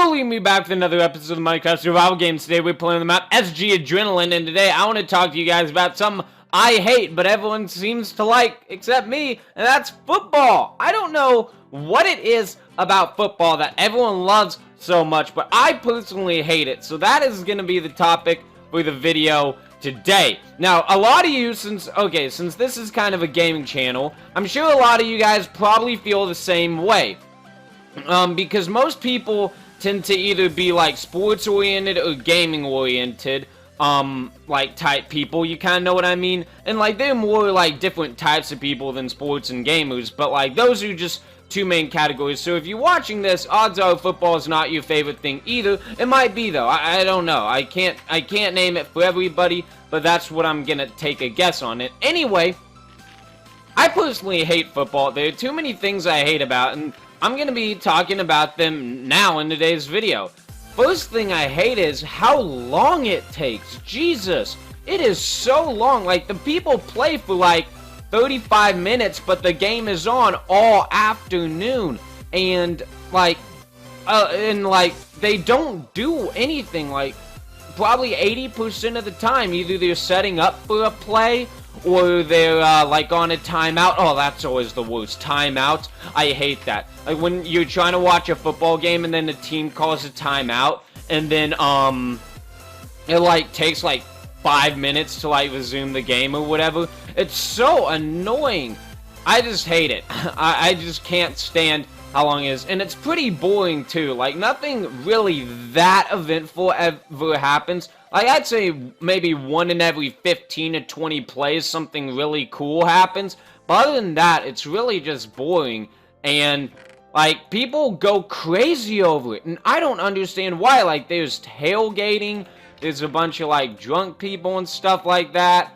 Yo, leave me back with another episode of Minecraft Survival Games. Today we're playing the map SG Adrenaline, and today I want to talk to you guys about something I hate, but everyone seems to like, except me, and that's football. I don't know what it is about football that everyone loves so much, but I personally hate it. So that is going to be the topic for the video today. Now, a lot of you, since this is kind of a gaming channel, I'm sure a lot of you guys probably feel the same way. Because most people tend to either be like sports oriented or gaming oriented like type people, you kind of know what I mean, and like they're more like different types of people than sports and gamers, but like those are just two main categories. So if you're watching this, odds are football is not your favorite thing either. It might be though. I don't know. I can't name it for everybody, but that's what I'm gonna take a guess on it. Anyway, I personally hate football. There are too many things I hate about, and I'm going to be talking about them now in today's video. First thing I hate is how long it takes. Jesus, it is so long. Like, the people play for like 35 minutes, but the game is on all afternoon. And like, they don't do anything. Like, probably 80% of the time, either they're setting up for a play, or they're, like, on a timeout. Oh, that's always the worst. Timeout. I hate that. Like, when you're trying to watch a football game and then the team calls a timeout, and then, it, like, takes, like, 5 minutes to, like, resume the game or whatever. It's so annoying. I just hate it. I just can't stand how long it is. And it's pretty boring, too. Like, nothing really that eventful ever happens. Like, I'd say maybe 1 in every 15 to 20 plays something really cool happens. But other than that, it's really just boring. And, like, people go crazy over it. And I don't understand why. Like, there's tailgating. There's a bunch of, like, drunk people and stuff like that.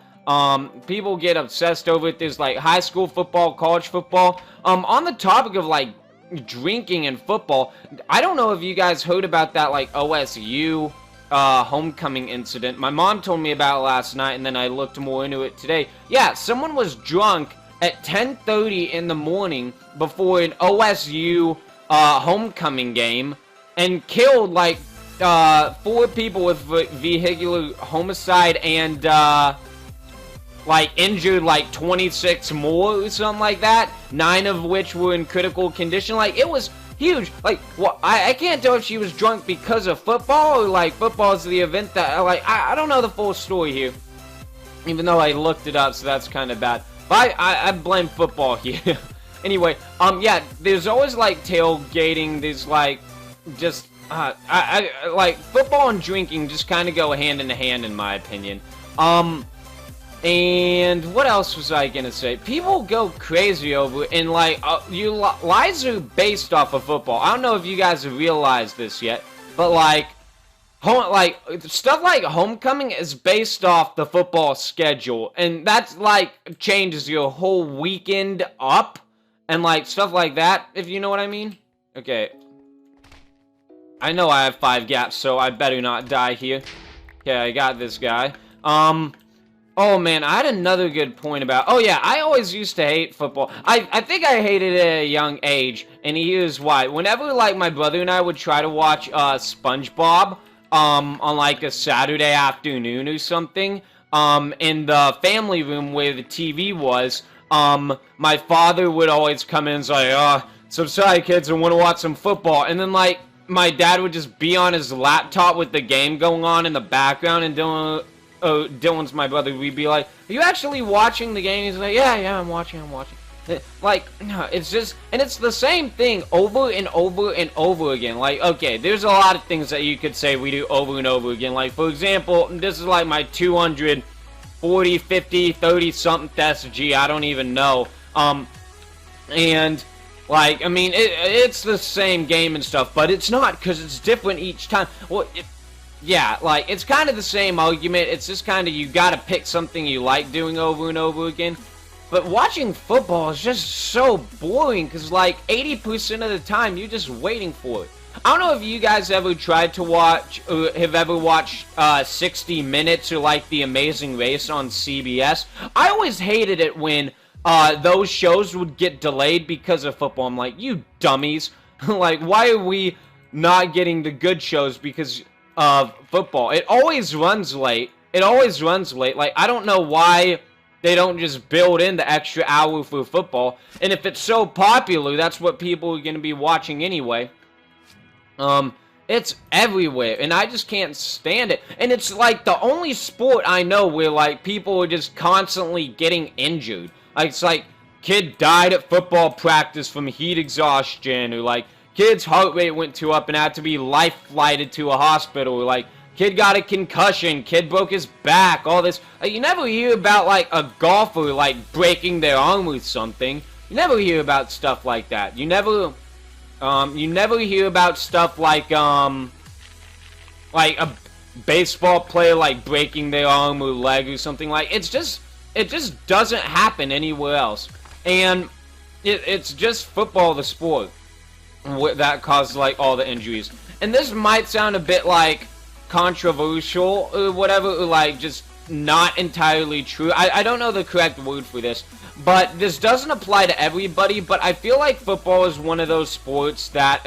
People get obsessed over it. There's, like, high school football, college football. On the topic of, like, drinking and football, I don't know if you guys heard about that, like, OSU homecoming incident. My mom told me about it last night, and then I looked more into it today. Yeah, someone was drunk at 10:30 in the morning before an OSU homecoming game and killed like 4 people with vehicular homicide and like injured like 26 more or something like that, 9 of which were in critical condition. Like, it was huge. Like, well, I can't tell if she was drunk because of football or like football is the event that I don't know the full story here, even though I looked it up, so that's kind of bad. But I blame football here. Anyway, yeah, there's always like tailgating. There's like just I like football and drinking just kind of go hand in hand in my opinion. And what else was I gonna say? People go crazy over it, and like, your lives are based off of football. I don't know if you guys have realized this yet, but like, stuff like homecoming is based off the football schedule, and that's like changes your whole weekend up, and like stuff like that, if you know what I mean. Okay, I know I have 5 gaps, so I better not die here. Okay, I got this guy. Oh man, I had another good point about, oh yeah, I always used to hate football. I think I hated it at a young age, and here's why. Whenever like my brother and I would try to watch SpongeBob on like a Saturday afternoon or something, in the family room where the TV was, my father would always come in and say, so sorry kids, I want to watch some football, and then like my dad would just be on his laptop with the game going on in the background, and Dylan's my brother, we'd be like, are you actually watching the game? He's like, yeah, I'm watching. Like, no, it's just, and it's the same thing over and over and over again. Like, okay, there's a lot of things that you could say we do over and over again. Like, for example, this is like my 240, 50, 30 something SG, I don't even know. And like, I mean, it's the same game and stuff, but it's not, because it's different each time. Well, yeah, like, it's kind of the same argument. It's just kind of, you gotta pick something you like doing over and over again. But watching football is just so boring, because, like, 80% of the time, you're just waiting for it. I don't know if you guys ever tried to watch, or have ever watched 60 Minutes or, like, The Amazing Race on CBS. I always hated it when those shows would get delayed because of football. I'm like, you dummies. Like, why are we not getting the good shows because of football. It always runs late. It always runs late. Like, I don't know why they don't just build in the extra hour for football. And if it's so popular, that's what people are going to be watching anyway. It's everywhere, and I just can't stand it. And it's like the only sport I know where like people are just constantly getting injured. Like, it's like kid died at football practice from heat exhaustion, or like kid's heart rate went too up and had to be life flighted to a hospital, or like kid got a concussion, kid broke his back, all this. Like, you never hear about like a golfer like breaking their arm with something. You never hear about stuff like that. You never hear about stuff like a baseball player like breaking their arm or leg or something. Like, it just doesn't happen anywhere else. And it's just football, the sport, that causes like all the injuries. And this might sound a bit like controversial or whatever, or like just not entirely true. I don't know the correct word for this. But this doesn't apply to everybody, but I feel like football is one of those sports that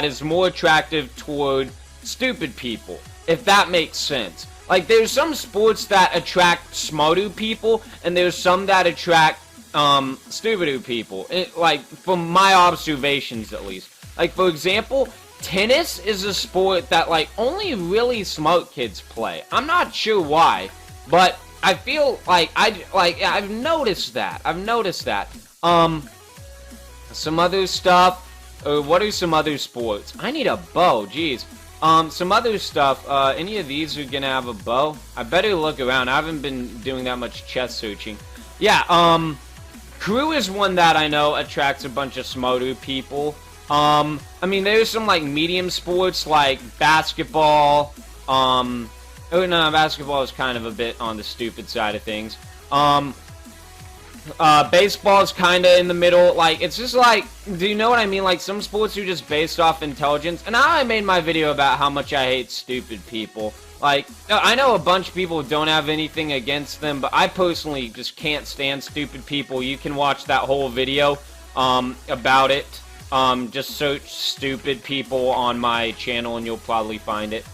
is more attractive toward stupid people, if that makes sense. Like, there's some sports that attract smarter people, and there's some that attract stupider people. Like, from my observations, at least. Like, for example, tennis is a sport that, like, only really smart kids play. I'm not sure why, but I feel like I've noticed that. Some other stuff. What are some other sports? I need a bow. Jeez. Some other stuff. Any of these are gonna have a bow? I better look around. I haven't been doing that much chess searching. Yeah. Crew is one that I know attracts a bunch of smarter people. I mean, there's some like medium sports like basketball. Oh, no, basketball is kind of a bit on the stupid side of things. Baseball is kind of in the middle. Like, it's just like, do you know what I mean? Like, some sports are just based off intelligence. And I made my video about how much I hate stupid people. Like, I know a bunch of people don't have anything against them, but I personally just can't stand stupid people. You can watch that whole video about it. Just search stupid people on my channel and you'll probably find it.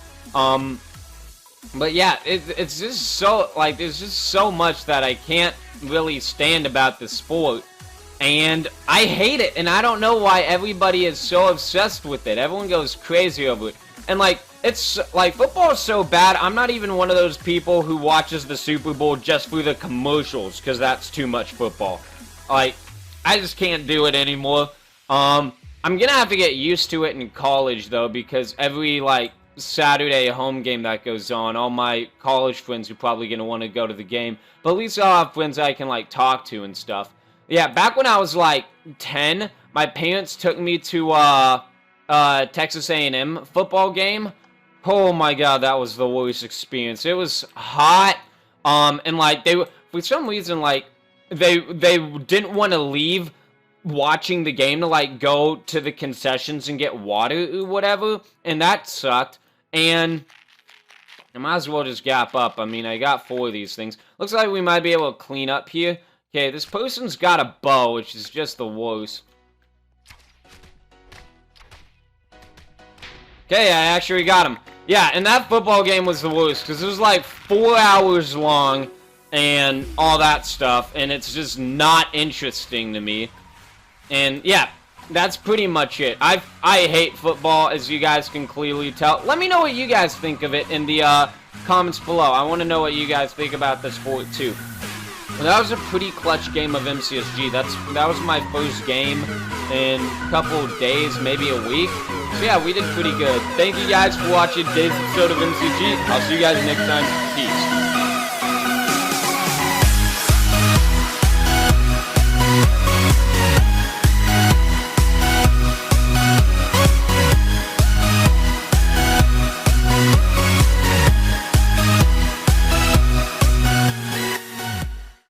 But yeah, it's just so, like, there's just so much that I can't really stand about the sport. And I hate it, and I don't know why everybody is so obsessed with it. Everyone goes crazy over it. And, like, it's, like, football is so bad, I'm not even one of those people who watches the Super Bowl just for the commercials, because that's too much football. Like, I just can't do it anymore. I'm gonna have to get used to it in college, though, because every, like, Saturday home game that goes on, all my college friends are probably going to want to go to the game, but at least I'll have friends I can like talk to and stuff. Yeah, back when I was like 10, my parents took me to Texas A&M football game. Oh my god, that was the worst experience. It was hot, and like they, for some reason, like they didn't want to leave watching the game to like go to the concessions and get water or whatever, and that sucked. And I might as well just gap up. I mean, I got 4 of these things. Looks like we might be able to clean up here. Okay, this person's got a bow, which is just the worst. Okay, I actually got him. Yeah, and that football game was the worst, because it was like 4 hours long and all that stuff, and it's just not interesting to me. And yeah, that's pretty much it. I hate football, as you guys can clearly tell. Let me know what you guys think of it in the comments below. I want to know what you guys think about the sport too. Well, that was a pretty clutch game of MCSG. That was my first game in a couple of days, maybe a week. So yeah, we did pretty good. Thank you guys for watching today's episode of MCSG. I'll see you guys next time. Peace.